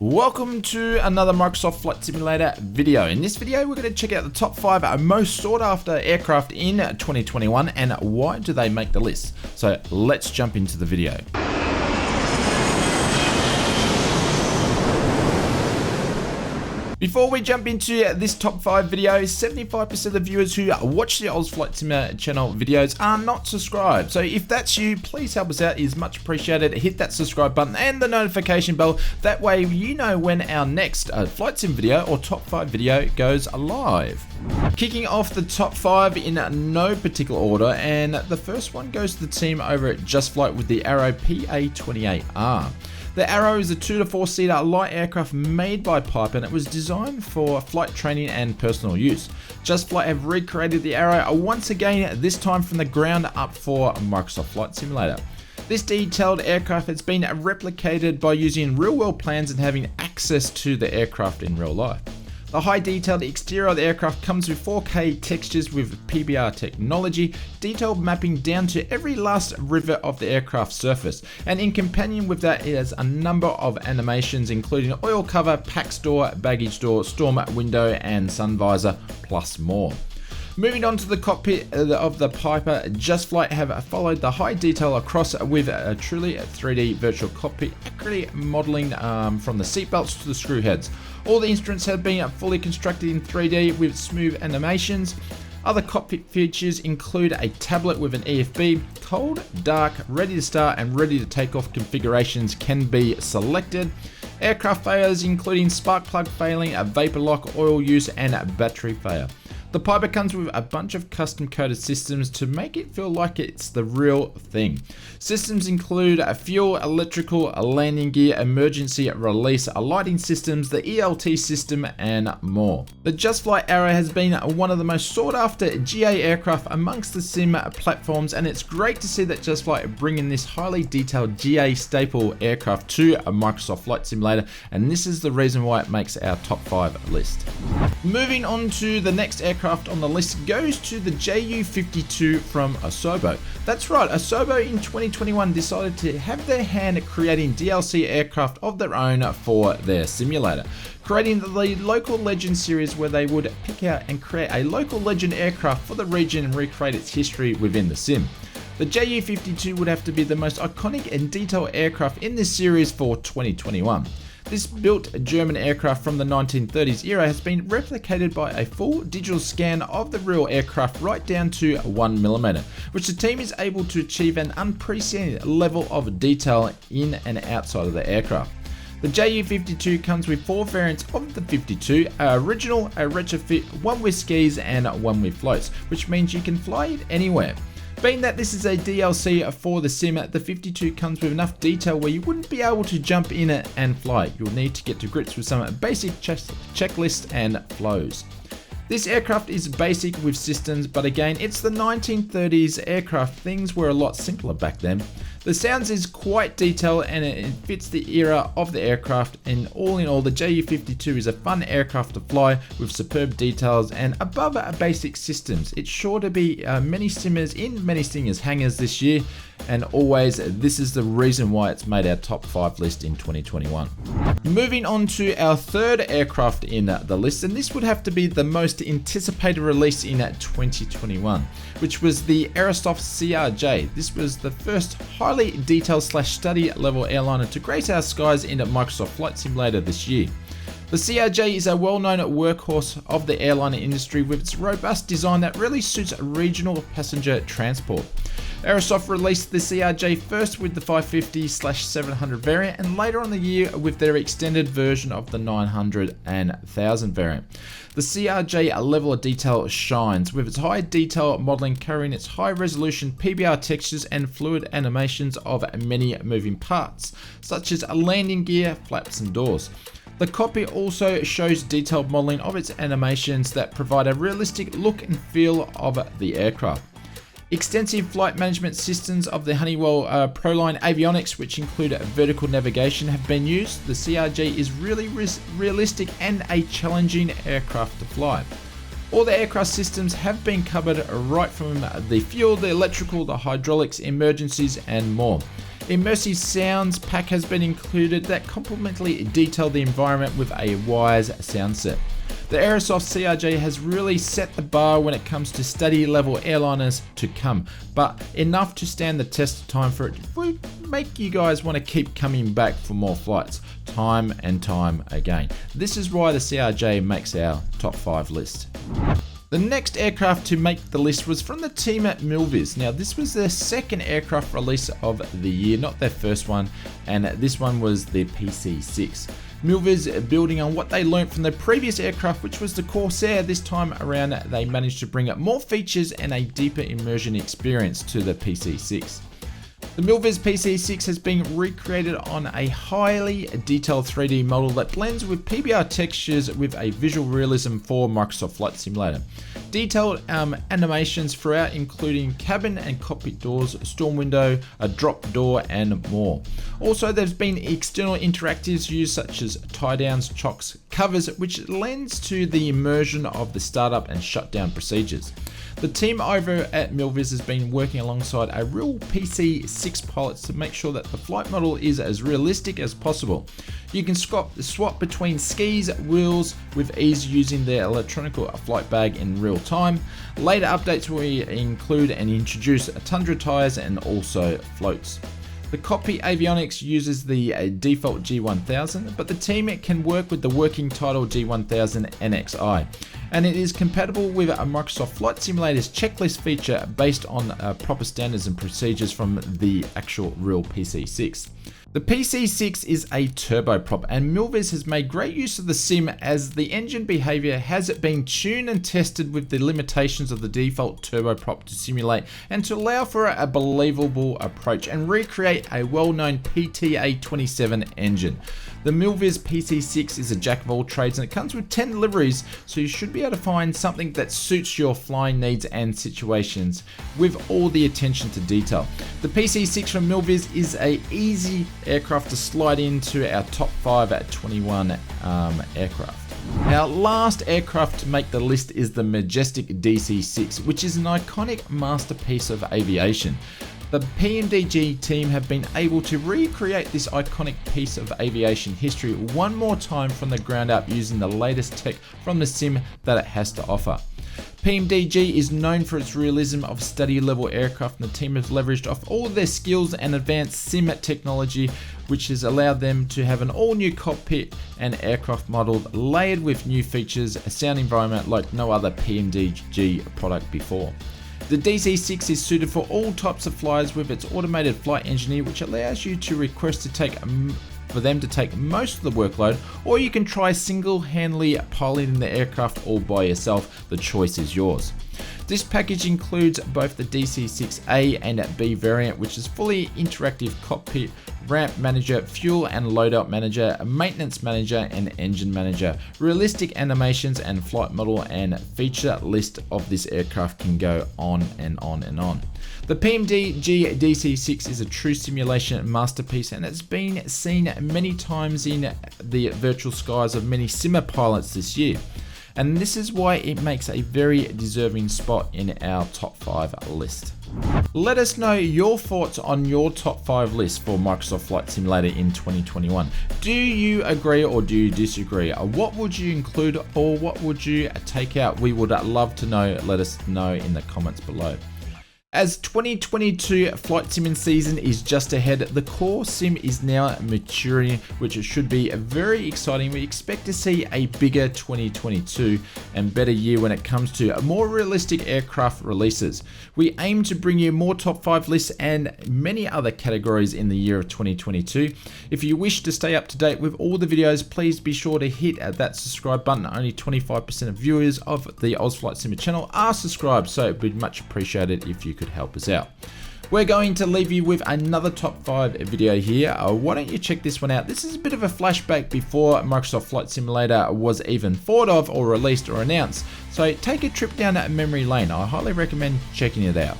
Welcome to another Microsoft Flight Simulator video. In this video, we're going to check out the top 5 most sought after aircraft in 2021 and why do they make the list. So let's jump into the video. Before we jump into this top 5 video, 75% of the viewers who watch the Oz Flight Simulator channel videos are not subscribed. So if that's you, please help us out. It is much appreciated. Hit that subscribe button and the notification bell. That way you know when our next Flight Sim video or top 5 video goes live. Kicking off the top 5 in no particular order, and the first one goes to the team over at Just Flight with the Arrow PA28R. The Arrow is a 2 to 4 seater light aircraft made by Piper, and it was designed for flight training and personal use. Just Flight have recreated the Arrow once again, this time from the ground up for Microsoft Flight Simulator. This detailed aircraft has been replicated by using real world plans and having access to the aircraft in real life. The high detailed exterior of the aircraft comes with 4K textures with PBR technology, detailed mapping down to every last rivet of the aircraft surface, and in companion with that it has a number of animations including oil cover, PAX door, baggage door, storm window and sun visor, plus more. Moving on to the cockpit of the Piper, Just Flight have followed the high detail across with a truly 3D virtual cockpit, accurately modelling from the seatbelts to the screw heads. All the instruments have been fully constructed in 3D with smooth animations. Other cockpit features include a tablet with an EFB, cold, dark, ready to start and ready to take off configurations can be selected. Aircraft failures including spark plug failing, a vapor lock, oil use and a battery failure. The Piper comes with a bunch of custom coded systems to make it feel like it's the real thing. Systems include a fuel, electrical, a landing gear, emergency release, lighting systems, the ELT system and more. The Just Flight Arrow has been one of the most sought after GA aircraft amongst the sim platforms, and it's great to see that Just Flight are bringing this highly detailed GA staple aircraft to a Microsoft Flight Simulator, and this is the reason why it makes our top 5 list. Moving on to the next aircraft on the list goes to the JU-52 from Asobo. That's right, Asobo in 2021 decided to have their hand at creating DLC aircraft of their own for their simulator, creating the Local Legend series where they would pick out and create a local legend aircraft for the region and recreate its history within the sim. The JU-52 would have to be the most iconic and detailed aircraft in this series for 2021. This built German aircraft from the 1930s era has been replicated by a full digital scan of the real aircraft right down to 1mm, which the team is able to achieve an unprecedented level of detail in and outside of the aircraft. The JU-52 comes with 4 variants of the 52, a original, a retrofit, one with skis and one with floats, which means you can fly it anywhere. Being that this is a DLC for the sim, the 52 comes with enough detail where you wouldn't be able to jump in it and fly. You'll need to get to grips with some basic checklists and flows. This aircraft is basic with systems, but again, it's the 1930s aircraft. Things were a lot simpler back then. The sounds is quite detailed and it fits the era of the aircraft, and all in all the JU-52 is a fun aircraft to fly with superb details and above basic systems. It's sure to be many simmers in many singers hangars this year, and always this is the reason why it's made our top 5 list in 2021. Moving on to our third aircraft in the list, and this would have to be the most anticipated release in 2021, which was the Aerosoft CRJ. This was the first highly detailed / study level airliner to grace our skies in Microsoft Flight Simulator this year. The CRJ is a well-known workhorse of the airliner industry with its robust design that really suits regional passenger transport. Aerosoft released the CRJ first with the 550/700 variant and later on the year with their extended version of the 900 and 1000 variant. The CRJ level of detail shines with its high detail modeling carrying its high resolution PBR textures and fluid animations of many moving parts, such as a landing gear, flaps and doors. The cockpit also shows detailed modeling of its animations that provide a realistic look and feel of the aircraft. Extensive flight management systems of the Honeywell Proline avionics, which include vertical navigation, have been used. The CRJ is really realistic and a challenging aircraft to fly. All the aircraft systems have been covered right from the fuel, the electrical, the hydraulics, emergencies and more. Immersive sounds pack has been included that complementally detail the environment with a wise sound set. The Aerosoft CRJ has really set the bar when it comes to study level airliners to come, but enough to stand the test of time for it would make you guys want to keep coming back for more flights, time and time again. This is why the CRJ makes our top 5 list. The next aircraft to make the list was from the team at Milviz. Now this was their second aircraft release of the year, not their first one, and this one was the PC6. Milviz, building on what they learned from their previous aircraft, which was the Corsair, this time around they managed to bring up more features and a deeper immersion experience to the PC6. The Milviz PC6 has been recreated on a highly detailed 3D model that blends with PBR textures with a visual realism for Microsoft Flight Simulator. Detailed animations throughout, including cabin and cockpit doors, storm window, a drop door, and more. Also, there's been external interactives used such as tie downs, chocks, covers, which lends to the immersion of the startup and shutdown procedures. The team over at Milviz has been working alongside a real PC6 pilots to make sure that the flight model is as realistic as possible. You can swap between skis, wheels with ease using their electronic flight bag in real time. Later updates will include and introduce Tundra tires and also floats. The cockpit avionics uses the default G1000, but the team can work with the working title G1000 NXI, and it is compatible with a Microsoft Flight Simulator's checklist feature based on proper standards and procedures from the actual real PC6. The PC6 is a turboprop, and Milviz has made great use of the sim as the engine behavior has been tuned and tested with the limitations of the default turboprop to simulate and to allow for a believable approach and recreate a well-known PTA27 engine. The Milviz PC6 is a jack of all trades and it comes with 10 liveries, so you should be able to find something that suits your flying needs and situations with all the attention to detail. The PC6 from Milviz is an easy aircraft to slide into our top 5 at 21 aircraft. Our last aircraft to make the list is the majestic DC-6, which is an iconic masterpiece of aviation. The PMDG team have been able to recreate this iconic piece of aviation history one more time from the ground up using the latest tech from the sim that it has to offer. PMDG is known for its realism of study level aircraft, and the team has leveraged off all of their skills and advanced sim technology, which has allowed them to have an all new cockpit and aircraft model layered with new features, a sound environment like no other PMDG product before. The DC-6 is suited for all types of flyers with its automated flight engineer, which allows you to request for them to take most of the workload, or you can try single-handedly piloting the aircraft all by yourself. The choice is yours. This package includes both the DC-6A and B variant, which is fully interactive cockpit, ramp manager, fuel and loadout manager, maintenance manager and engine manager. Realistic animations and flight model and feature list of this aircraft can go on and on and on. The PMDG DC-6 is a true simulation masterpiece, and it's been seen many times in the virtual skies of many simmer pilots this year. And this is why it makes a very deserving spot in our top 5 list. Let us know your thoughts on your top 5 list for Microsoft Flight Simulator in 2021. Do you agree or do you disagree? What would you include or what would you take out? We would love to know. Let us know in the comments below. As 2022 flight simming season is just ahead, the core sim is now maturing, which should be very exciting. We expect to see a bigger 2022 and better year when it comes to more realistic aircraft releases. We aim to bring you more top 5 lists and many other categories in the year of 2022. If you wish to stay up to date with all the videos, please be sure to hit that subscribe button. Only 25% of viewers of the Flight Simmer channel are subscribed, so it'd be much appreciated if you could help us out. We're going to leave you with another top 5 video here. Why don't you check this one out? This is a bit of a flashback before Microsoft Flight Simulator was even thought of or released or announced. So take a trip down that memory lane. I highly recommend checking it out.